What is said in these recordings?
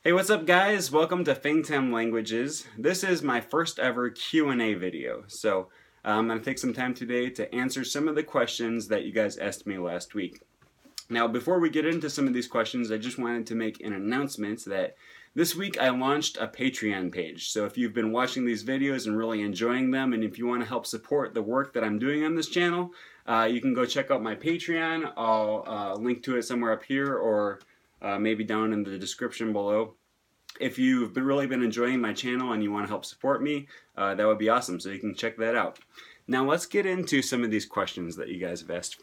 Hey, what's up guys? Welcome to fingtam.languages. This is my first ever Q&A video. So I'm going to take some time today to answer some of the questions that you guys asked me last week. Now, before we get into some of these questions, I just wanted to make an announcement that this week I launched a Patreon page. So if you've been watching these videos and really enjoying them, and if you want to help support the work that I'm doing on this channel, you can go check out my Patreon. I'll link to it somewhere up here or maybe down in the description below. If you've really been enjoying my channel and you want to help support me, that would be awesome, so you can check that out. Now let's get into some of these questions that you guys have asked.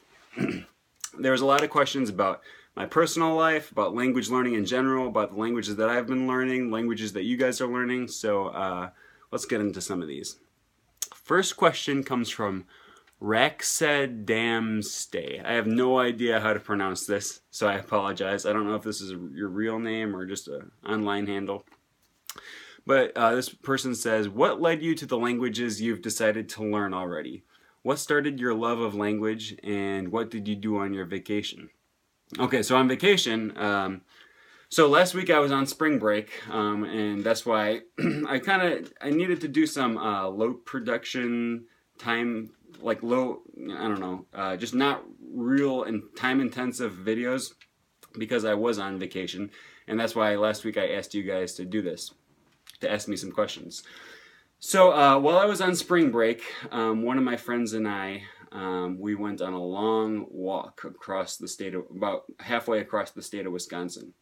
There's a lot of questions about my personal life, about language learning in general, about the languages that I've been learning, languages that you guys are learning, so let's get into some of these. First question comes from Raxedamstay. I have no idea how to pronounce this, so I apologize. I don't know if this is your real name or just an online handle. But this person says, what led you to the languages you've decided to learn already? What started your love of language, and what did you do on your vacation? Okay, so on vacation, so last week I was on spring break, and that's why I needed to do some low production time, like low, I don't know, just not real and time-intensive videos because I was on vacation, and that's why last week I asked you guys to do this, to ask me some questions. So while I was on spring break, one of my friends and I, we went on a long walk across the state of, about halfway across the state of Wisconsin.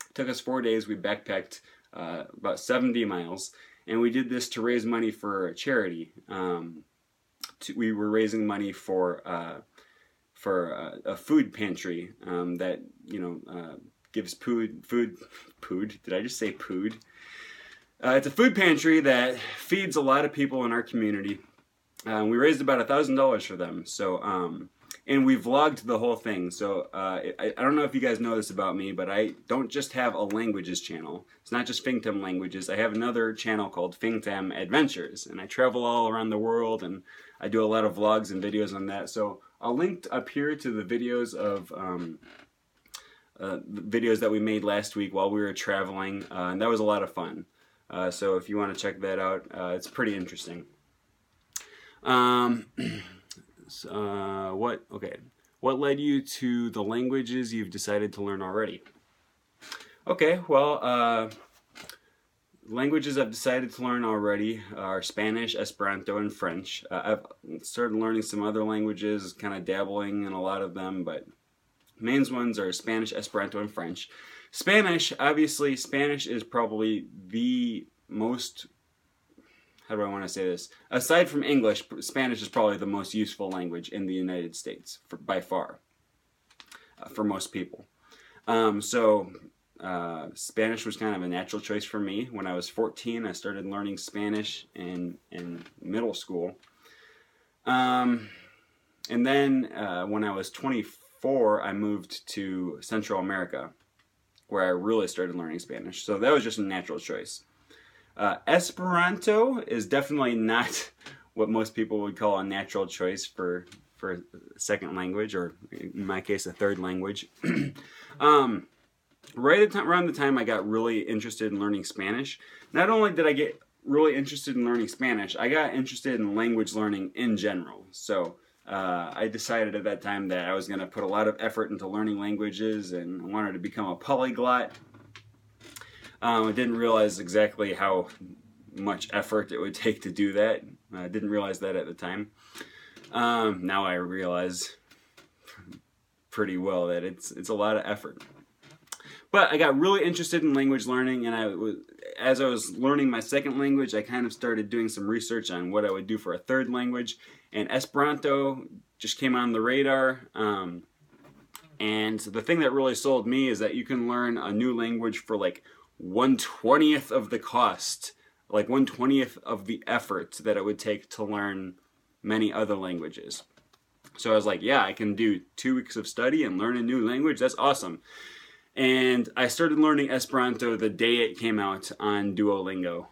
It took us 4 days. We backpacked about 70 miles, and we did this to raise money for a charity. We were raising money for a food pantry that, you know, gives food. Did I just say food? It's a food pantry that feeds a lot of people in our community. We raised about $1,000 for them. So, and we vlogged the whole thing. So I don't know if you guys know this about me, but I don't just have a languages channel. It's not just Fingtam Languages. I have another channel called Fingtam Adventures, and I travel all around the world, and I do a lot of vlogs and videos on that. So I'll link up here to the videos of the videos that we made last week while we were traveling, and that was a lot of fun. So if you want to check that out, it's pretty interesting. What led you to the languages you've decided to learn already? Okay, well, languages I've decided to learn already are Spanish, Esperanto, and French. I've started learning some other languages, kind of dabbling in a lot of them, but main ones are Spanish, Esperanto, and French. Spanish, obviously, Spanish is probably the most, how do I want to say this? Aside from English, Spanish is probably the most useful language in the United States, by far, for most people. Spanish was kind of a natural choice for me. When I was 14, I started learning Spanish in middle school. And then when I was 24, I moved to Central America, where I really started learning Spanish. So that was just a natural choice. Esperanto is definitely not what most people would call a natural choice for a second language, or in my case, a third language. Right around the time I got really interested in learning Spanish, not only did I get really interested in learning Spanish, I got interested in language learning in general. So I decided at that time that I was going to put a lot of effort into learning languages, and I wanted to become a polyglot. I didn't realize exactly how much effort it would take to do that. I didn't realize that at the time. Now I realize pretty well that it's a lot of effort. But I got really interested in language learning, and as I was learning my second language, I kind of started doing some research on what I would do for a third language, and Esperanto just came on the radar. And the thing that really sold me is that you can learn a new language for like 1/20th of the cost, like 1/20th of the effort that it would take to learn many other languages. So I was like, yeah, I can do 2 weeks of study and learn a new language. That's awesome. And I started learning Esperanto the day it came out on Duolingo.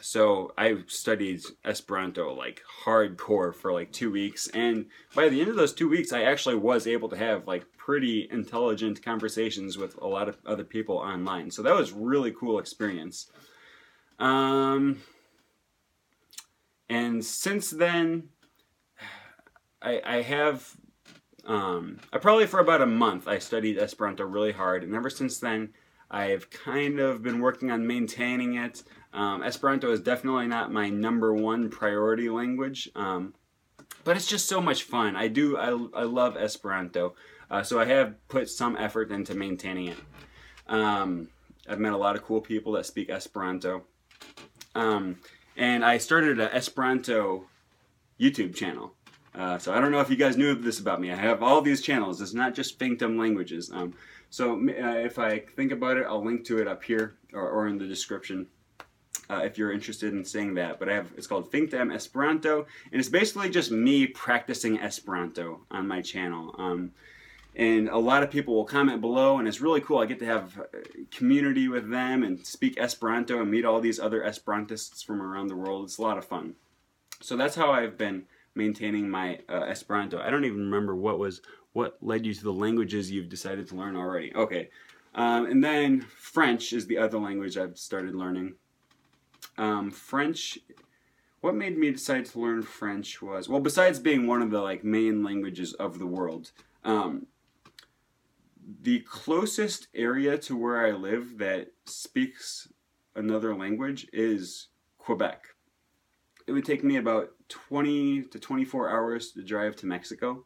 So I studied Esperanto like hardcore for like 2 weeks, and by the end of those 2 weeks I actually was able to have like pretty intelligent conversations with a lot of other people online. So that was really cool experience. And since then, I have, I probably for about a month, I studied Esperanto really hard. And ever since then, I've kind of been working on maintaining it. Esperanto is definitely not my #1 priority language, but it's just so much fun. I love Esperanto, so I have put some effort into maintaining it. I've met a lot of cool people that speak Esperanto, and I started an Esperanto YouTube channel. So I don't know if you guys knew this about me. I have all these channels. It's not just fingtam.languages. So if I think about it, I'll link to it up here or in the description if you're interested in seeing that. But it's called Fingtam Esperanto, and it's basically just me practicing Esperanto on my channel. And a lot of people will comment below, and it's really cool. I get to have community with them and speak Esperanto and meet all these other Esperantists from around the world. It's a lot of fun. So that's how I've been maintaining my Esperanto. I don't even remember what led you to the languages you've decided to learn already. Okay, and then French is the other language I've started learning. French, what made me decide to learn French was, well, besides being one of the main languages of the world, the closest area to where I live that speaks another language is Quebec. It would take me about 20 to 24 hours to drive to Mexico,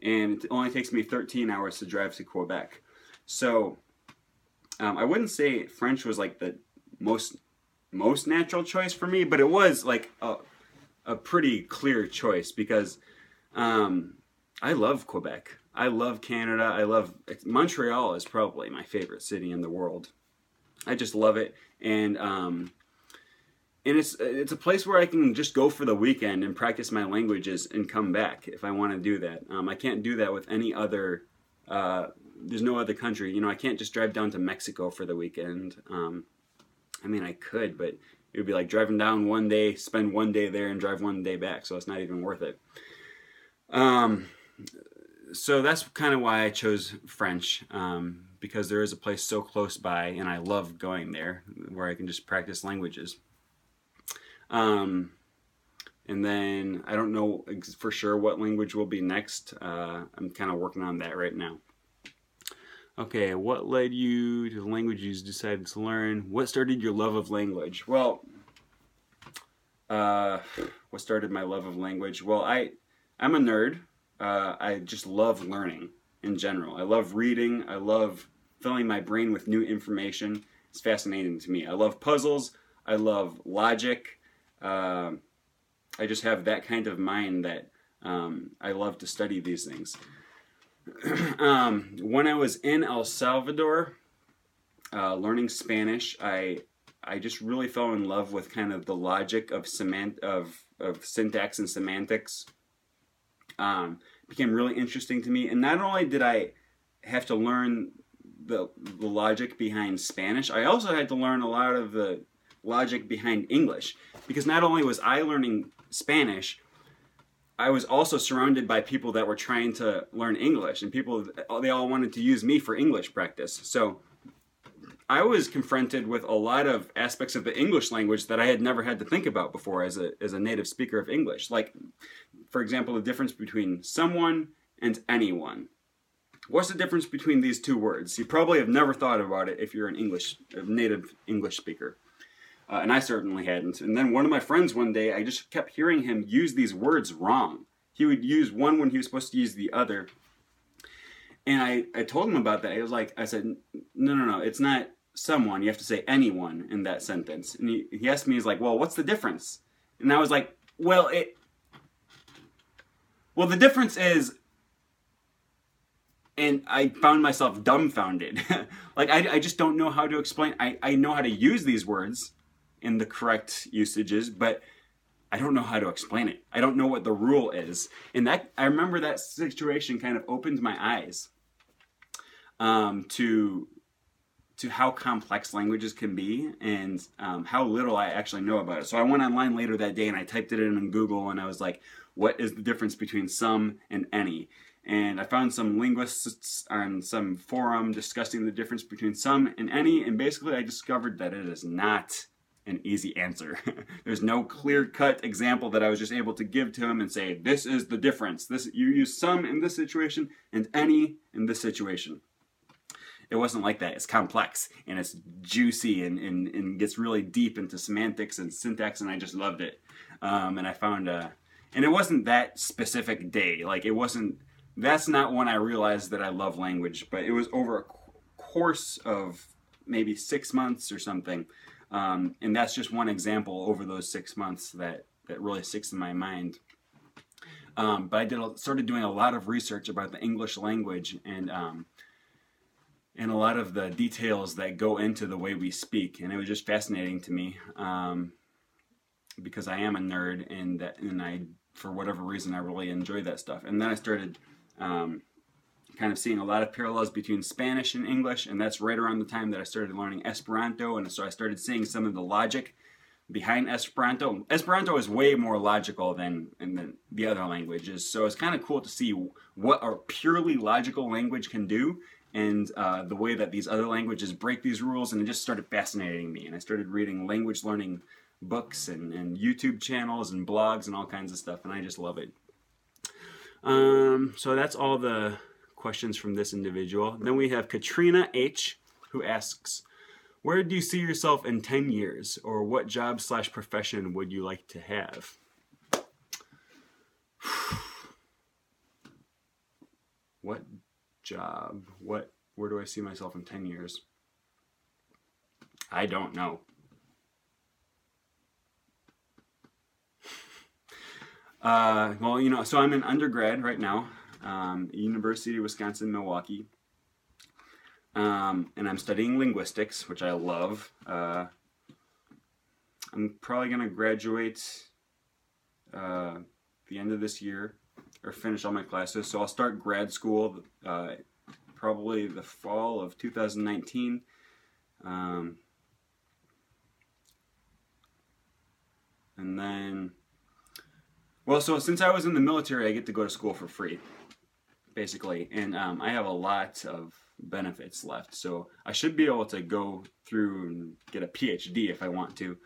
and it only takes me 13 hours to drive to Quebec. So I wouldn't say French was the most natural choice for me, but it was a pretty clear choice because I love Quebec. I love Canada. Montreal is probably my favorite city in the world. I just love it, and it's a place where I can just go for the weekend and practice my languages and come back if I want to do that. I can't do that with any other. There's no other country. I can't just drive down to Mexico for the weekend. I mean, I could, but it would be like driving down one day, spend one day there, and drive one day back. So it's not even worth it. So that's kind of why I chose French, because there is a place so close by, and I love going there where I can just practice languages. And then I don't know for sure what language will be next. I'm kind of working on that right now. Okay, what led you to the language you decided to learn? What started your love of language? Well, what started my love of language? Well, I'm a nerd. I just love learning in general. I love reading. I love filling my brain with new information. It's fascinating to me. I love puzzles. I love logic. I just have that kind of mind that I love to study these things. When I was in El Salvador learning Spanish, I just really fell in love with kind of the logic of syntax and semantics. Became really interesting to me, and not only did I have to learn the logic behind Spanish, I also had to learn a lot of the logic behind English, because not only was I learning Spanish, I was also surrounded by people that were trying to learn English, and they all wanted to use me for English practice. So I was confronted with a lot of aspects of the English language that I had never had to think about before as a native speaker of English. Like, for example, the difference between someone and anyone. What's the difference between these two words? You probably have never thought about it if you're a native English speaker. And I certainly hadn't. And then one of my friends one day, I just kept hearing him use these words wrong. He would use one when he was supposed to use the other. And I told him about that. I said, no, it's not someone. You have to say anyone in that sentence. And he asked me, he's like, well, what's the difference? And I was like, well, the difference is, and I found myself dumbfounded. I just don't know how to explain. I know how to use these words in the correct usages, but I don't know how to explain it. I don't know what the rule is. And I remember that situation kind of opened my eyes to how complex languages can be, and how little I actually know about it. So I went online later that day and I typed it in Google, and I was like, what is the difference between some and any? And I found some linguists on some forum discussing the difference between some and any, and basically I discovered that it is not an easy answer. There's no clear-cut example that I was just able to give to him and say, this is the difference. You use some in this situation and any in this situation. It wasn't like that. It's complex and it's juicy and gets really deep into semantics and syntax, and I just loved it. And I found, and it wasn't that specific day. Like, that's not when I realized that I love language, but it was over a course of maybe 6 months or something. And that's just one example over those 6 months that really sticks in my mind. But I started doing a lot of research about the English language and a lot of the details that go into the way we speak, and it was just fascinating to me because I am a nerd, and I, for whatever reason, I really enjoy that stuff. And then I started kind of seeing a lot of parallels between Spanish and English, and that's right around the time that I started learning Esperanto, and so I started seeing some of the logic behind Esperanto. Esperanto is way more logical than the other languages, so it's kind of cool to see what a purely logical language can do, and the way that these other languages break these rules, and it just started fascinating me, and I started reading language learning books and YouTube channels and blogs and all kinds of stuff, and I just love it. So that's all the questions from this individual. Then we have Katrina H, who asks, where do you see yourself in 10 years, or what job/profession would you like to have? What job? Where do I see myself in 10 years? I don't know. Well, so I'm in undergrad right now, University of Wisconsin-Milwaukee, and I'm studying linguistics, which I love. I'm probably going to graduate the end of this year, or finish all my classes, so I'll start grad school probably the fall of 2019. And then... Well, so since I was in the military, I get to go to school for free, basically, and I have a lot of benefits left, so I should be able to go through and get a PhD if I want to,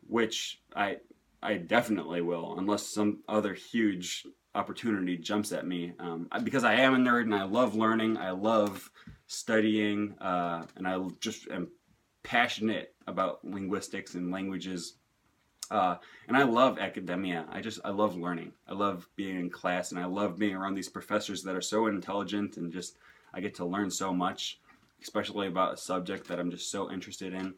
which I definitely will, unless some other huge opportunity jumps at me, because I am a nerd and I love learning, I love studying, and I just am passionate about linguistics and languages. And I love academia. I love learning. I love being in class, and I love being around these professors that are so intelligent, and just I get to learn so much, especially about a subject that I'm just so interested in.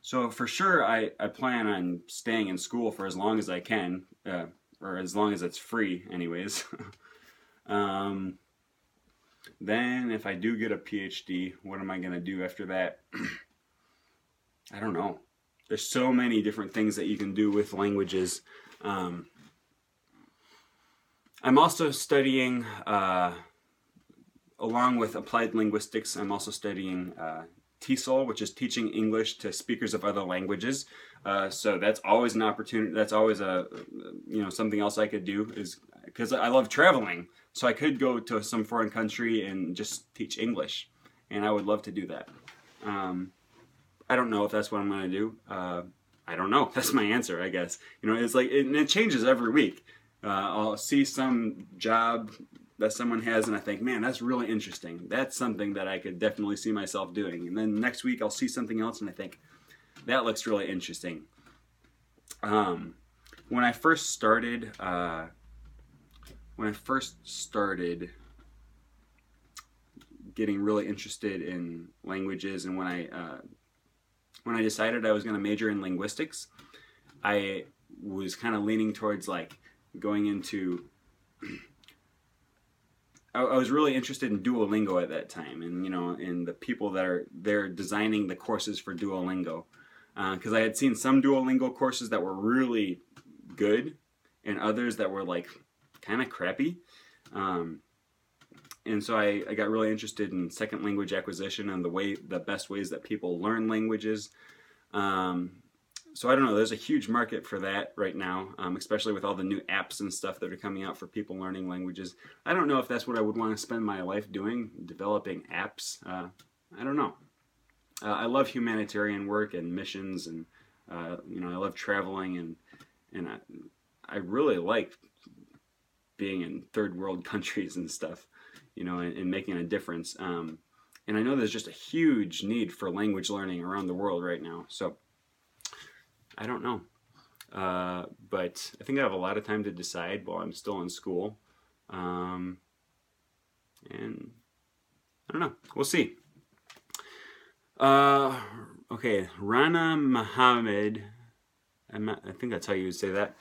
So for sure, I plan on staying in school for as long as I can, or as long as it's free anyways. Then if I do get a PhD, what am I going to do after that? I don't know. There's so many different things that you can do with languages. I'm also studying, along with applied linguistics, I'm also studying TESOL, which is teaching English to speakers of other languages. So that's always an opportunity. That's always something else I could do, is because I love traveling. So I could go to some foreign country and just teach English, and I would love to do that. I don't know if that's what I'm going to do. I don't know. That's my answer, I guess. It's like, it changes every week. I'll see some job that someone has, and I think, man, that's really interesting. That's something that I could definitely see myself doing. And then next week I'll see something else, and I think, that looks really interesting. When I first started getting really interested in languages, and when I decided I was going to major in linguistics, I was kind of leaning towards going into... I was really interested in Duolingo at that time, and in the people that are there designing the courses for Duolingo, because I had seen some Duolingo courses that were really good, and others that were kind of crappy. And so I got really interested in second language acquisition and the best ways that people learn languages. So I don't know, there's a huge market for that right now, especially with all the new apps and stuff that are coming out for people learning languages. I don't know if that's what I would want to spend my life doing, developing apps. I don't know. I love humanitarian work and missions, and you know, I love traveling, and I really like being in third world countries and stuff, you know, and making a difference. And I know there's just a huge need for language learning around the world right now. So I don't know. But I think I have a lot of time to decide while I'm still in school. And I don't know. We'll see. Okay, Rana Mohammed, I think that's how you would say that,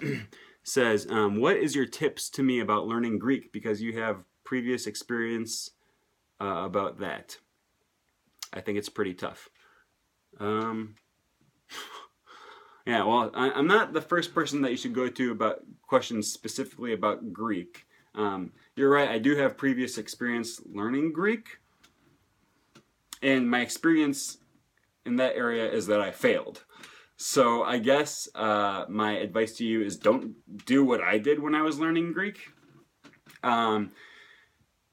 says, what is your tips to me about learning Greek? Because you have previous experience about that. I think it's pretty tough. Yeah, well, I'm not the first person that you should go to about questions specifically about Greek. You're right, I do have previous experience learning Greek. And my experience in that area is that I failed. So I guess my advice to you is don't do what I did when I was learning Greek. And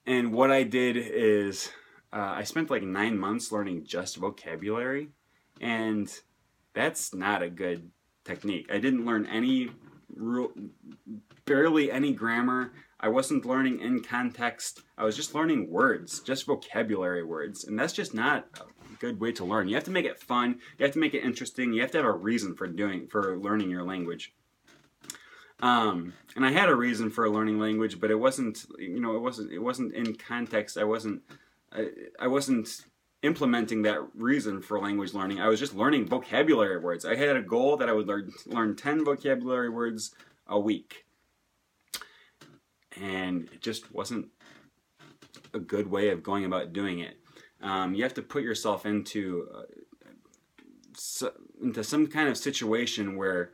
what I did is I spent like 9 months learning just vocabulary. And that's not a good technique. I didn't learn barely any grammar. I wasn't learning in context. I was just learning words, just vocabulary words. And that's just not a good way to learn. You have to make it fun. You have to make it interesting. You have to have a reason for learning your language. And I had a reason for learning language, but it wasn't, you know, it wasn't in context. I wasn't implementing that reason for language learning. I was just learning vocabulary words. I had a goal that I would learn 10 vocabulary words a week. And it just wasn't a good way of going about doing it. You have to put yourself into some kind of situation where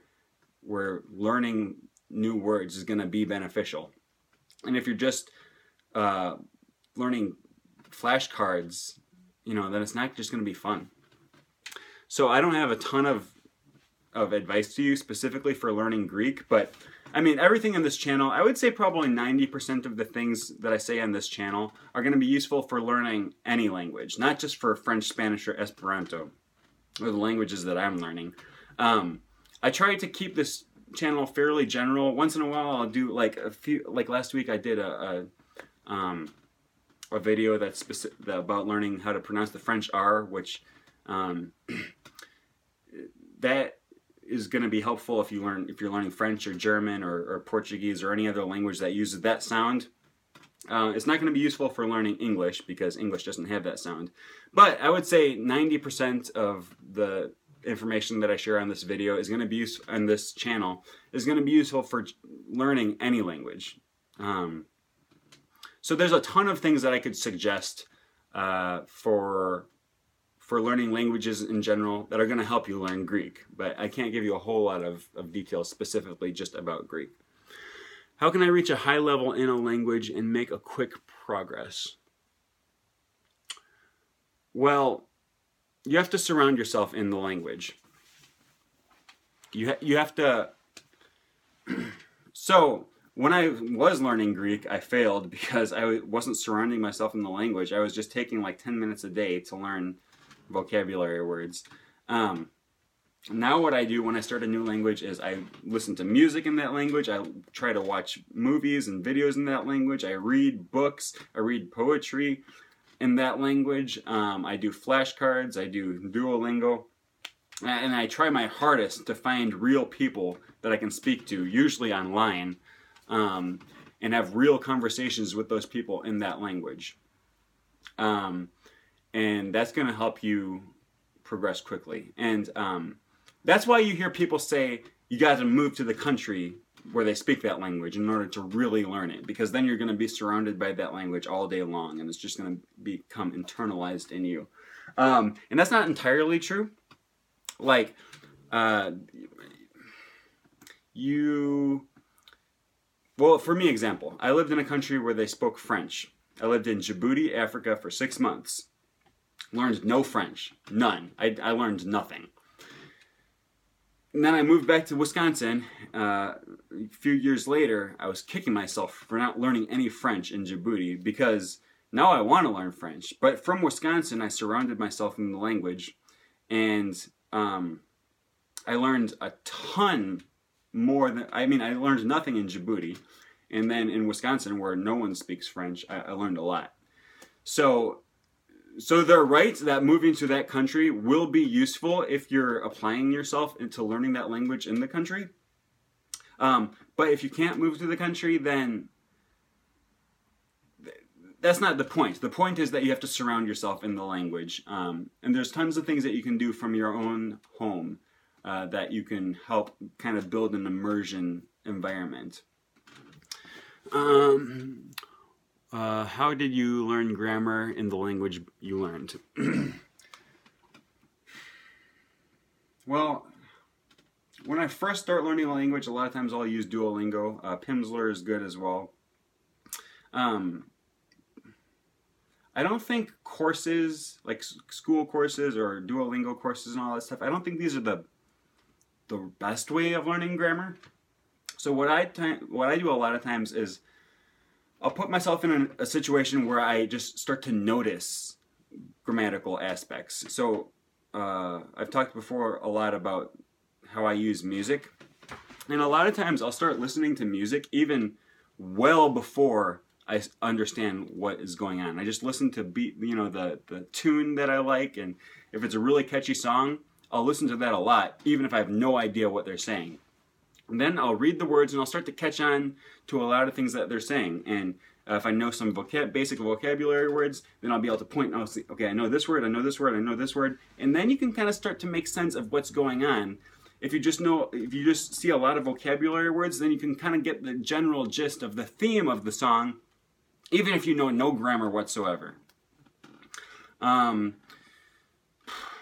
learning new words is going to be beneficial. And if you're just learning flashcards, you know, then it's not just going to be fun. So I don't have a ton of advice to you specifically for learning Greek, but I mean, everything on this channel, I would say probably 90% of the things that I say on this channel are going to be useful for learning any language, not just for French, Spanish, or Esperanto, or the languages that I'm learning. I try to keep this channel fairly general. Once in a while, I'll do like like last week I did a video that's about learning how to pronounce the French R, which that is going to be helpful if you're learning French or German or Portuguese or any other language that uses that sound. It's not going to be useful for learning English because English doesn't have that sound. But I would say 90% of the information that I share on this video is going to be on this channel is going to be useful for learning any language. So there's a ton of things that I could suggest for learning languages in general that are going to help you learn Greek, but I can't give you a whole lot of details specifically just about Greek. How can I reach a high level in a language and make a quick progress? Well, you have to surround yourself in the language. You have to... So, when I was learning Greek, I failed because I wasn't surrounding myself in the language. I was just taking like 10 minutes a day to learn vocabulary words. Now what I do when I start a new language is I listen to music in that language. I try to watch movies and videos in that language. I read books. I read poetry in that language. I do flashcards. I do Duolingo. And I try my hardest to find real people that I can speak to, usually online, and have real conversations with those people in that language. And that's going to help you progress quickly. And that's why you hear people say you got to move to the country where they speak that language in order to really learn it, because then you're going to be surrounded by that language all day long, and it's just going to become internalized in you. And that's not entirely true. Like, well, for me, example, I lived in a country where they spoke French. I lived in Djibouti, Africa for 6 months. Learned no French. None. I learned nothing. And then I moved back to Wisconsin. A few years later, I was kicking myself for not learning any French in Djibouti because now I want to learn French. But from Wisconsin, I surrounded myself in the language, and I learned a ton more than, I learned nothing in Djibouti. And then in Wisconsin, where no one speaks French, I learned a lot. So they're right that moving to that country will be useful if you're applying yourself into learning that language in the country. But if you can't move to the country, then that's not the point. The point is that you have to surround yourself in the language. And there's tons of things that you can do from your own home that you can help kind of build an immersion environment. How did you learn grammar in the language you learned? Well, when I first start learning a language, a lot of times I'll use Duolingo. Pimsleur is good as well. I don't think courses, like school courses or Duolingo courses and all that stuff, I don't think these are the best way of learning grammar. So what I do a lot of times is I'll put myself in a situation where I just start to notice grammatical aspects. So I've talked before a lot about how I use music. And a lot of times I'll start listening to music even well before I understand what is going on. I just listen to the tune that I like, and if it's a really catchy song, I'll listen to that a lot, even if I have no idea what they're saying. And then I'll read the words and I'll start to catch on to a lot of things that they're saying. And if I know some basic vocabulary words, then I'll be able to point and I'll see, okay, I know this word, I know this word, I know this word. And then you can kind of start to make sense of what's going on. If you just see a lot of vocabulary words, then you can kind of get the general gist of the theme of the song, even if you know no grammar whatsoever.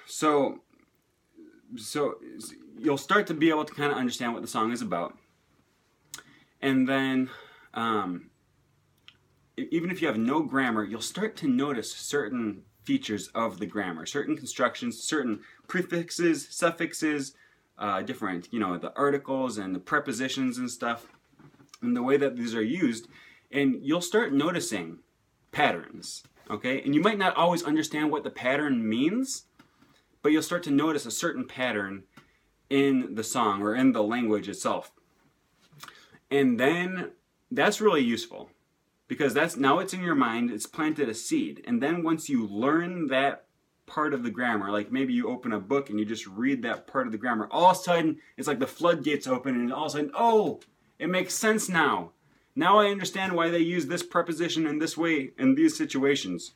So you'll start to be able to kind of understand what the song is about. And then, even if you have no grammar, you'll start to notice certain features of the grammar, certain constructions, certain prefixes, suffixes, different, the articles and the prepositions and stuff, and the way that these are used. And you'll start noticing patterns, okay? And you might not always understand what the pattern means, but you'll start to notice a certain pattern in the song or in the language itself. And then that's really useful because now it's in your mind, it's planted a seed. And then once you learn that part of the grammar, like maybe you open a book and you just read that part of the grammar, all of a sudden it's like the floodgates open and all of a sudden, oh, it makes sense now. Now I understand why they use this preposition in this way in these situations.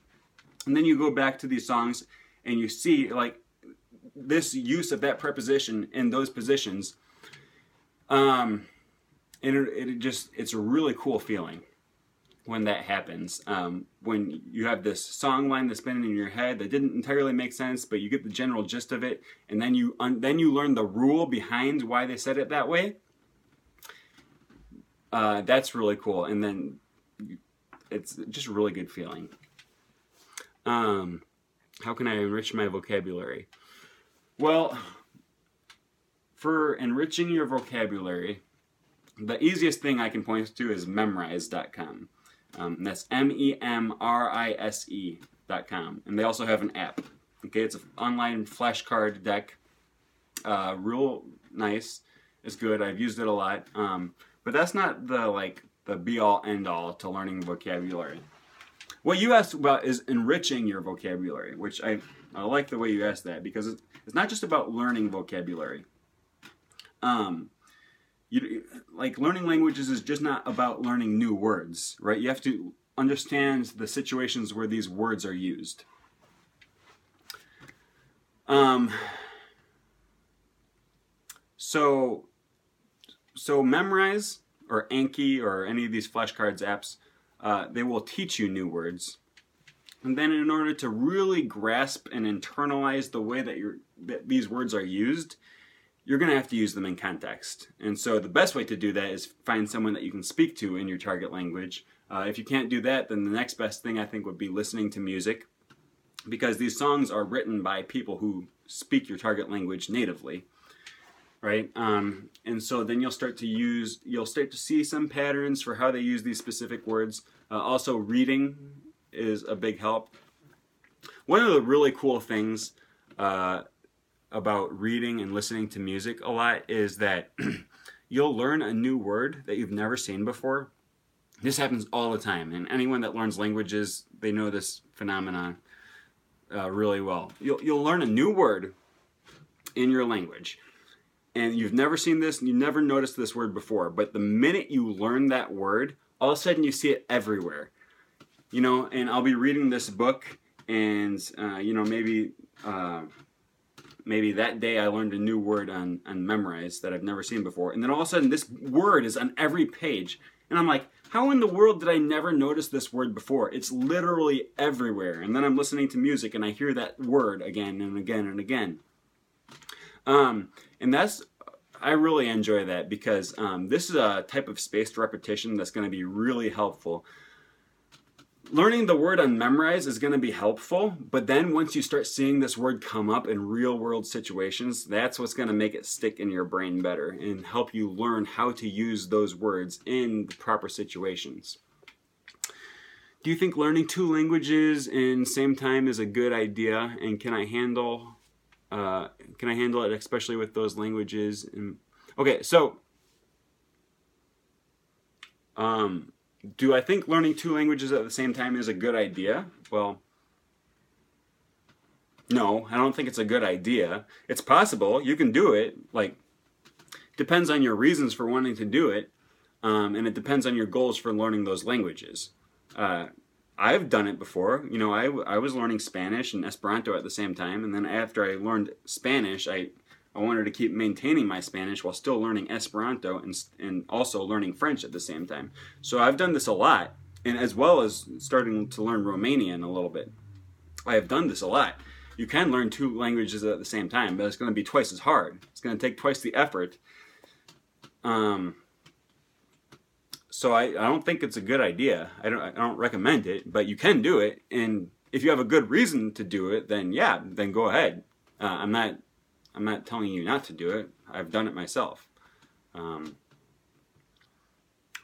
And then you go back to these songs and you see like this use of that preposition in those positions. And it's a really cool feeling when that happens. When you have this song line that's been in your head that didn't entirely make sense, but you get the general gist of it, and then you learn the rule behind why they said it that way. That's really cool, and then it's just a really good feeling. How can I enrich my vocabulary? Well, for enriching your vocabulary, the easiest thing I can point to is memrise.com. That's MEMRISE.com. And they also have an app. Okay, it's an online flashcard deck. Real nice. It's good. I've used it a lot. But that's not the be-all, end-all to learning vocabulary. What you asked about is enriching your vocabulary, which I like the way you asked that because it's not just about learning vocabulary. Learning languages is just not about learning new words, right? You have to understand the situations where these words are used. So Memrise or Anki or any of these flashcards apps, they will teach you new words. And then in order to really grasp and internalize the way that these words are used, you're going to have to use them in context. And so the best way to do that is find someone that you can speak to in your target language. If you can't do that, then the next best thing I think would be listening to music, because these songs are written by people who speak your target language natively. right? And so then you'll start to see some patterns for how they use these specific words. Also, reading is a big help. One of the really cool things about reading and listening to music a lot is that you'll learn a new word that you've never seen before. This happens all the time, and anyone that learns languages, they know this phenomenon really well. You'll learn a new word in your language, and you've never seen this, and you never noticed this word before, but the minute you learn that word, all of a sudden you see it everywhere. You know, and I'll be reading this book, and you know, maybe that day I learned a new word on memorize that I've never seen before, and then all of a sudden this word is on every page, and I'm like, how in the world did I never notice this word before? It's literally everywhere. And then I'm listening to music and I hear that word again and again and again. And I really enjoy that because this is a type of spaced repetition that's going to be really helpful. Learning the word on memorize is going to be helpful, but then once you start seeing this word come up in real world situations, that's what's going to make it stick in your brain better and help you learn how to use those words in the proper situations. Do you think learning 2 languages in the same time is a good idea, and can I handle it, especially with those languages? Okay, so do I think learning 2 languages at the same time is a good idea? Well, no, I don't think it's a good idea. It's possible. You can do it. Like, depends on your reasons for wanting to do it, and it depends on your goals for learning those languages. I've done it before. You know, I was learning Spanish and Esperanto at the same time, and then after I learned Spanish, I wanted to keep maintaining my Spanish while still learning Esperanto and also learning French at the same time. So I've done this a lot, and as well as starting to learn Romanian a little bit. I have done this a lot. You can learn 2 languages at the same time, but it's going to be twice as hard. It's going to take twice the effort. So I don't think it's a good idea. I don't recommend it, but you can do it, and if you have a good reason to do it, then yeah, then go ahead. I'm not telling you not to do it. I've done it myself.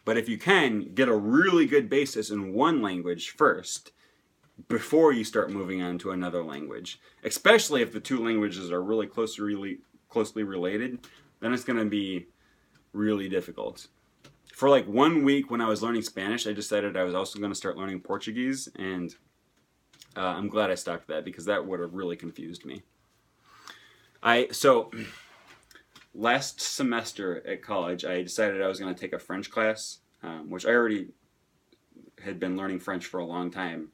But if you can, get a really good basis in one language first before you start moving on to another language. Especially if the 2 languages are really closely related, then it's going to be really difficult. For like 1 week when I was learning Spanish, I decided I was also going to start learning Portuguese, and I'm glad I stopped that because that would have really confused me. So last semester at college, I decided I was going to take a French class, which I already had been learning French for a long time.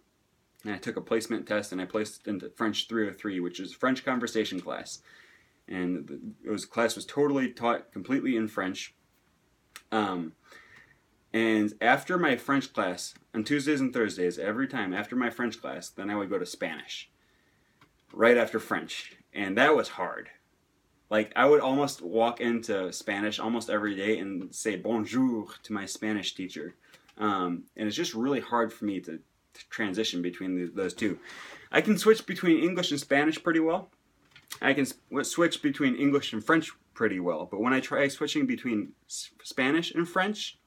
And I took a placement test, and I placed into French 303, which is French conversation class. And class was totally taught completely in French. And after my French class, on Tuesdays and Thursdays, every time after my French class, then I would go to Spanish. Right after French. And that was hard. Like, I would almost walk into Spanish almost every day and say bonjour to my Spanish teacher. And it's just really hard for me to transition between those 2. I can switch between English and Spanish pretty well. I can switch between English and French pretty well. But when I try switching between Spanish and French,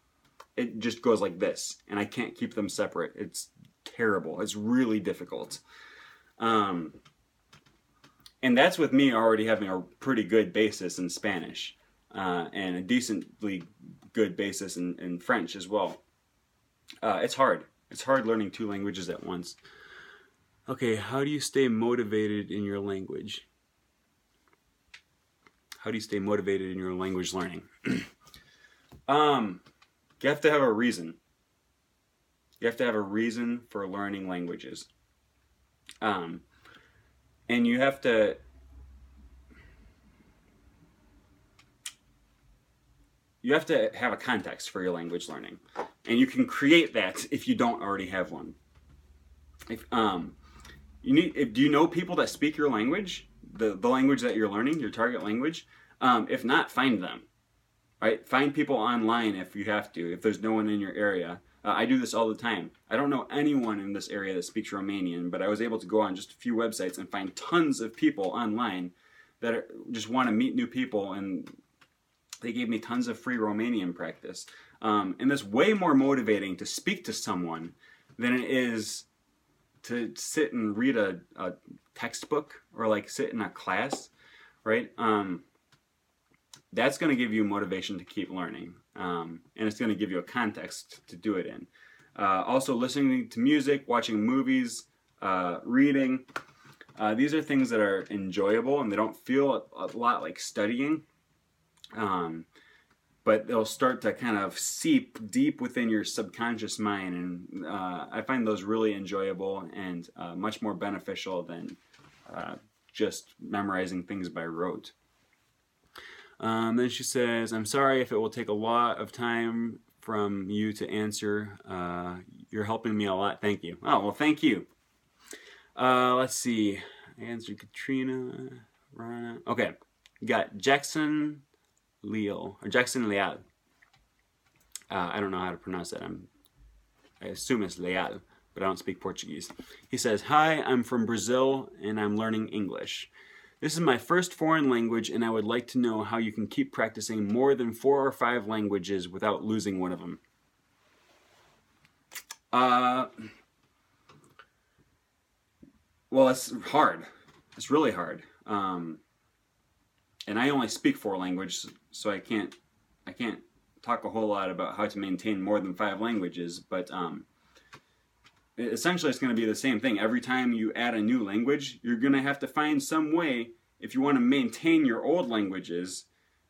it just goes like this. And I can't keep them separate. It's terrible. It's really difficult. And that's with me already having a pretty good basis in Spanish and a decently good basis in French as well. It's hard. It's hard learning 2 languages at once. Okay, how do you stay motivated in your language? How do you stay motivated in your language learning? You have to have a reason. You have to have a reason for learning languages. And you have to have a context for your language learning. And you can create that if you don't already have one. Do you know people that speak your language? The language that you're learning, your target language? If not, find them. Right? Find people online if you have to, if there's no one in your area. I do this all the time. I don't know anyone in this area that speaks Romanian, but I was able to go on just a few websites and find tons of people online that just want to meet new people and They gave me tons of free Romanian practice. And it's way more motivating to speak to someone than it is to sit and read a textbook or like sit in a class, right? That's going to give you motivation to keep learning. And it's going to give you a context to do it in. Also listening to music, watching movies, reading. These are things that are enjoyable and they don't feel a lot like studying. But they'll start to kind of seep deep within your subconscious mind. And I find those really enjoyable and much more beneficial than just memorizing things by rote. Then she says, I'm sorry if it will take a lot of time from you to answer. You're helping me a lot. Thank you. Oh, well, thank you. Let's see. I answered Katrina. Rana. Okay. You got Jackson Leal. I don't know how to pronounce that. I assume it's Leal, but I don't speak Portuguese. He says, hi, I'm from Brazil and I'm learning English. This is my first foreign language, and I would like to know how you can keep practicing more than 4 or 5 languages without losing one of them. Well, it's hard. It's really hard. And I only speak 4 languages, so I can't talk a whole lot about how to maintain more than 5 languages. But essentially, it's going to be the same thing. Every time you add a new language, you're going to have to find some way, if you want to maintain your old languages,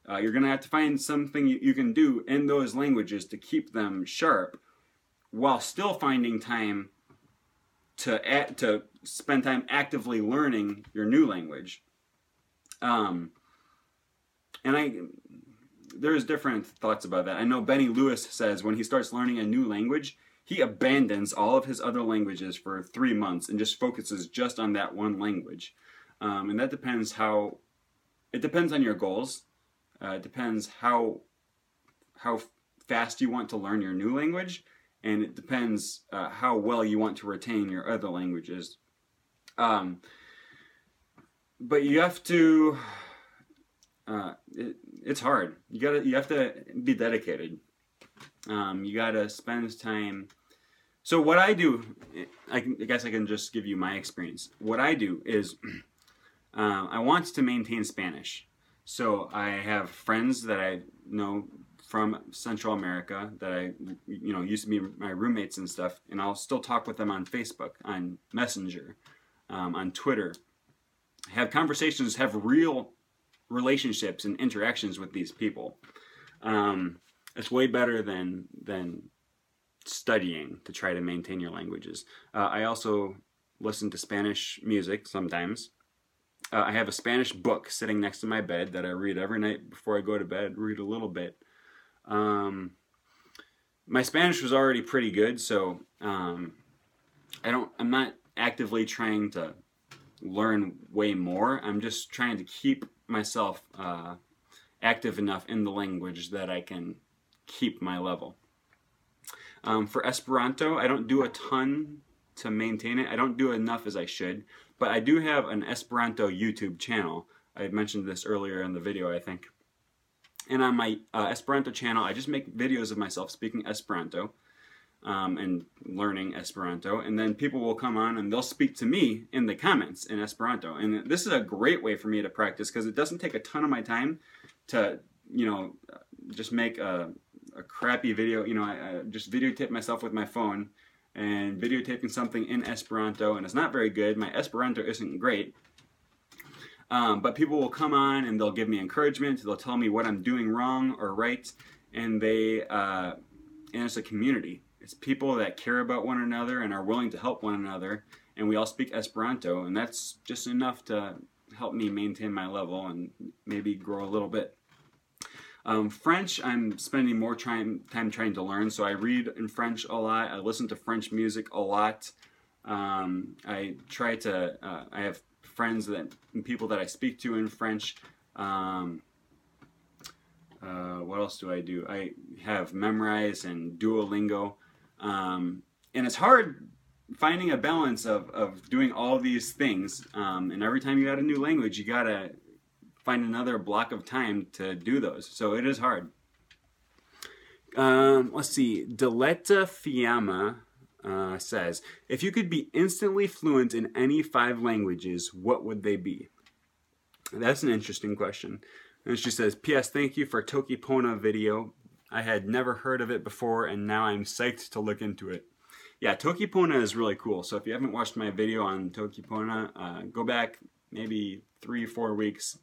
you're going to have to find something you can do in those languages to keep them sharp, while still finding time to spend time actively learning your new language. And there's different thoughts about that. I know Benny Lewis says when he starts learning a new language, he abandons all of his other languages for 3 months and just focuses just on that one language. And that depends it depends on your goals. It depends how fast you want to learn your new language, and it depends how well you want to retain your other languages. But you have to. It's hard. You have to be dedicated. You gotta spend time. So what I do, I guess I can just give you my experience. What I do is, I want to maintain Spanish. So I have friends that I know from Central America that I, used to be my roommates and stuff, and I'll still talk with them on Facebook, on Messenger, on Twitter. Have conversations, have real relationships and interactions with these people. It's way better than studying to try to maintain your languages. I also listen to Spanish music sometimes. I have a Spanish book sitting next to my bed that I read every night before I go to bed, read a little bit. My Spanish was already pretty good, so I'm not actively trying to learn way more. I'm just trying to keep myself active enough in the language that I can keep my level. For Esperanto, I don't do a ton to maintain it. I don't do enough as I should, but I do have an Esperanto YouTube channel. I mentioned this earlier in the video, I think. And on my Esperanto channel, I just make videos of myself speaking Esperanto and learning Esperanto, and then people will come on and they'll speak to me in the comments in Esperanto. And this is a great way for me to practice because it doesn't take a ton of my time to, just make a crappy video. I just videotape myself with my phone and videotaping something in Esperanto, and it's not very good. My Esperanto isn't great. But people will come on and they'll give me encouragement. They'll tell me what I'm doing wrong or right, and and it's a community. It's people that care about one another and are willing to help one another, and we all speak Esperanto, and that's just enough to help me maintain my level and maybe grow a little bit. French, I'm spending more time trying to learn, so I read in French a lot. I listen to French music a lot. I have friends and people that I speak to in French. What else do? I have Memrise and Duolingo. And it's hard finding a balance of doing all these things. And every time you add a new language, you gotta find another block of time to do those. So it is hard. Let's see. Diletta Fiamma says, if you could be instantly fluent in any 5 languages, what would they be? That's an interesting question. And she says, P.S. Thank you for Tokipona video. I had never heard of it before, and now I'm psyched to look into it. Yeah, Tokipona is really cool. So if you haven't watched my video on Tokipona, go back maybe 3-4 weeks.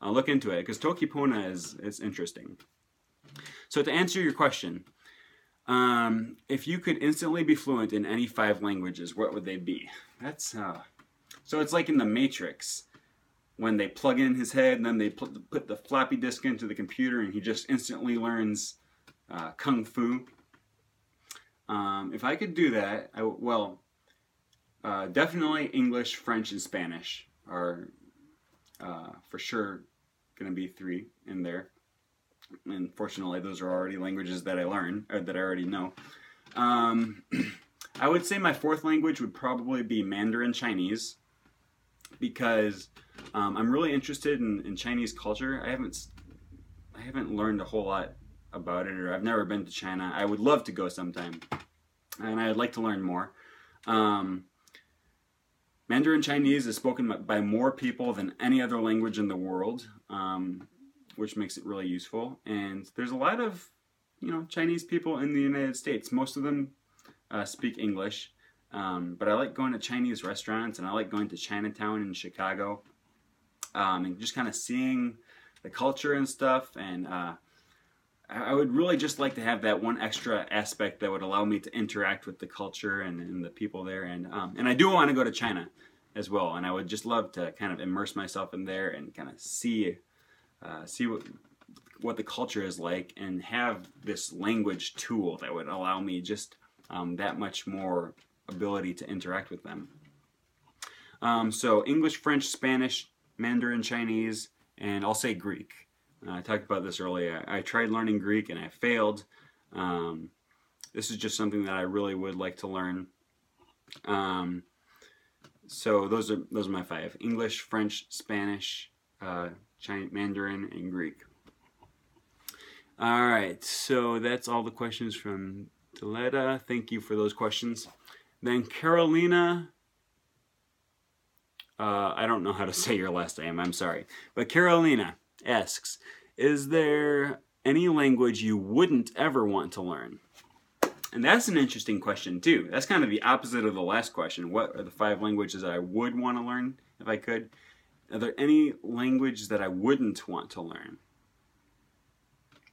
Look into it, because Tokipona is interesting. So to answer your question, if you could instantly be fluent in any 5 languages, what would they be? That's so it's like in the Matrix, when they plug in his head and then they put the floppy disk into the computer and he just instantly learns Kung Fu. If I could do that, definitely English, French, and Spanish are for sure going to be 3 in there. And fortunately, those are already languages that I learn, or that I already know. I would say my 4th language would probably be Mandarin Chinese, because I'm really interested in Chinese culture. I haven't learned a whole lot about it, or I've never been to China. I would love to go sometime, and I'd like to learn more. Mandarin Chinese is spoken by more people than any other language in the world, which makes it really useful. And there's a lot of, Chinese people in the United States. Most of them speak English, but I like going to Chinese restaurants, and I like going to Chinatown in Chicago, and just kind of seeing the culture and stuff. And I would really just like to have that one extra aspect that would allow me to interact with the culture and the people there. And I do want to go to China as well, and I would just love to kind of immerse myself in there and kind of see what the culture is like, and have this language tool that would allow me just that much more ability to interact with them. So English, French, Spanish, Mandarin Chinese, and I'll say Greek. I talked about this earlier. I tried learning Greek and I failed. This is just something that I really would like to learn. So those are my 5: English, French, Spanish, Mandarin, and Greek. All right, so that's all the questions from Diletta. Thank you for those questions. Then Carolina, I don't know how to say your last name, I'm sorry. But Carolina asks, is there any language you wouldn't ever want to learn? And that's an interesting question too. That's kind of the opposite of the last question. What are the 5 languages that I would want to learn if I could? Are there any languages that I wouldn't want to learn?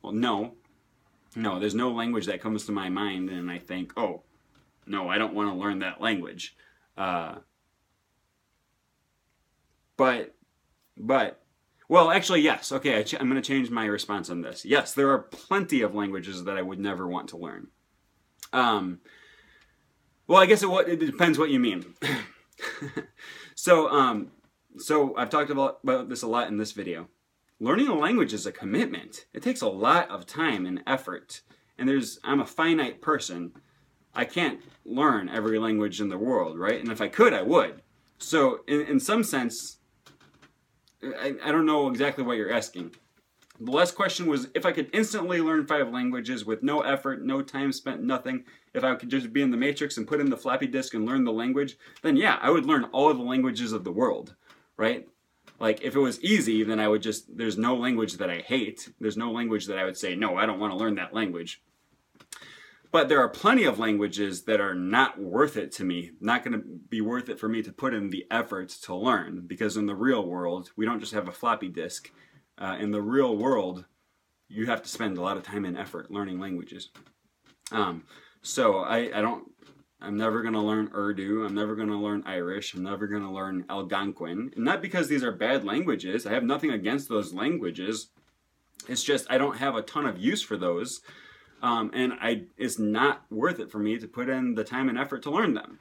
Well, no, there's no language that comes to my mind and I think, oh, no, I don't want to learn that language. Well, actually, yes. Okay, I'm going to change my response on this. Yes, there are plenty of languages that I would never want to learn. Well, I guess it depends what you mean. So I've talked about this a lot in this video. Learning a language is a commitment. It takes a lot of time and effort. And I'm a finite person. I can't learn every language in the world, right? And if I could, I would. So in some sense, I don't know exactly what you're asking. The last question was, if I could instantly learn 5 languages with no effort, no time spent, nothing, if I could just be in the Matrix and put in the floppy disk and learn the language, then yeah, I would learn all of the languages of the world, right? Like, if it was easy, then I would there's no language that I hate. There's no language that I would say, no, I don't want to learn that language. But there are plenty of languages that are not worth it to me, not going to be worth it for me to put in the effort to learn, because in the real world, we don't just have a floppy disk. In the real world, you have to spend a lot of time and effort learning languages. So I'm never going to learn Urdu. I'm never going to learn Irish. I'm never going to learn Algonquin. And not because these are bad languages. I have nothing against those languages. It's just I don't have a ton of use for those. And it's not worth it for me to put in the time and effort to learn them.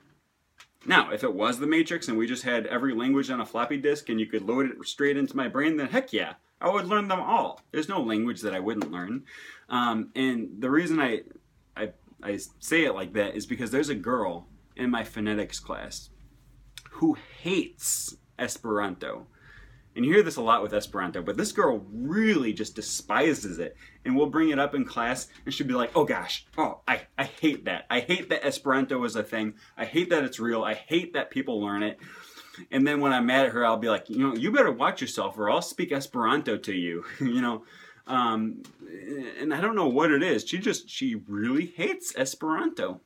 Now, if it was the Matrix and we just had every language on a floppy disk and you could load it straight into my brain, then heck yeah, I would learn them all. There's no language that I wouldn't learn. And the reason I say it like that is because there's a girl in my phonetics class who hates Esperanto. And you hear this a lot with Esperanto, but this girl really just despises it. And we'll bring it up in class, and she'll be like, oh gosh, oh, I hate that. I hate that Esperanto is a thing. I hate that it's real. I hate that people learn it. And then when I'm mad at her, I'll be like, you know, you better watch yourself or I'll speak Esperanto to you, you know. And I don't know what it is. She really hates Esperanto.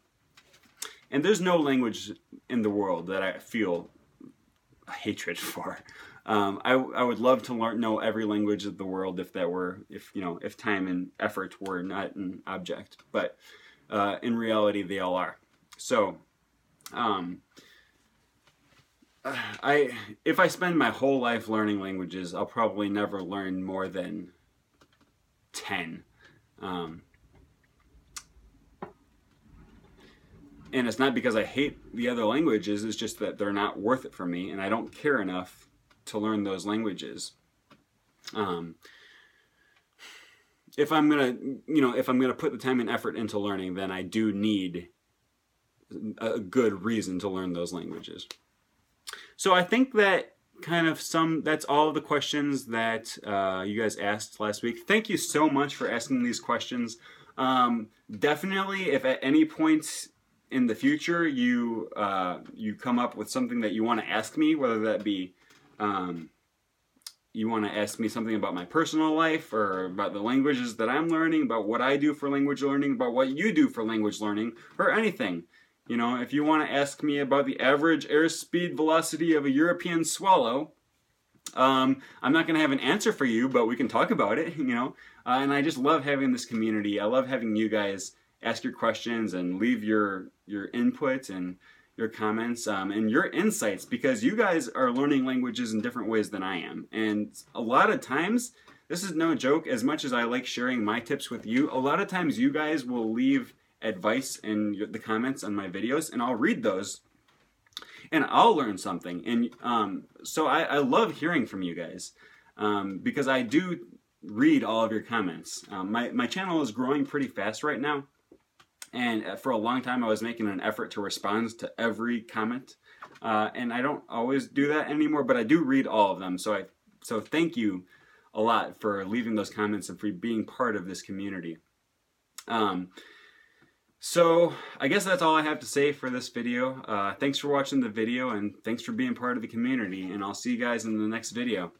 And there's no language in the world that I feel a hatred for. I would love to know every language of the world if time and effort were not an object. But in reality, they all are. So, if I spend my whole life learning languages, I'll probably never learn more than 10. And it's not because I hate the other languages, it's just that they're not worth it for me, and I don't care enough to learn those languages. If I'm gonna put the time and effort into learning, then I do need a good reason to learn those languages. So I think that that's all of the questions that you guys asked last week. Thank you so much for asking these questions. Definitely, if at any point in the future you come up with something that you want to ask me, whether that be you want to ask me something about my personal life or about the languages that I'm learning, about what I do for language learning, about what you do for language learning, or anything. You know, if you want to ask me about the average airspeed velocity of a European swallow, I'm not going to have an answer for you, but we can talk about it, you know. And I just love having this community. I love having you guys ask your questions and leave your input and your comments and your insights, because you guys are learning languages in different ways than I am. And a lot of times, this is no joke, as much as I like sharing my tips with you, a lot of times you guys will leave advice in the comments on my videos, and I'll read those and I'll learn something. And so I love hearing from you guys because I do read all of your comments. My channel is growing pretty fast right now. And for a long time, I was making an effort to respond to every comment. And I don't always do that anymore, but I do read all of them. So thank you a lot for leaving those comments and for being part of this community. So I guess that's all I have to say for this video. Thanks for watching the video, and thanks for being part of the community. And I'll see you guys in the next video.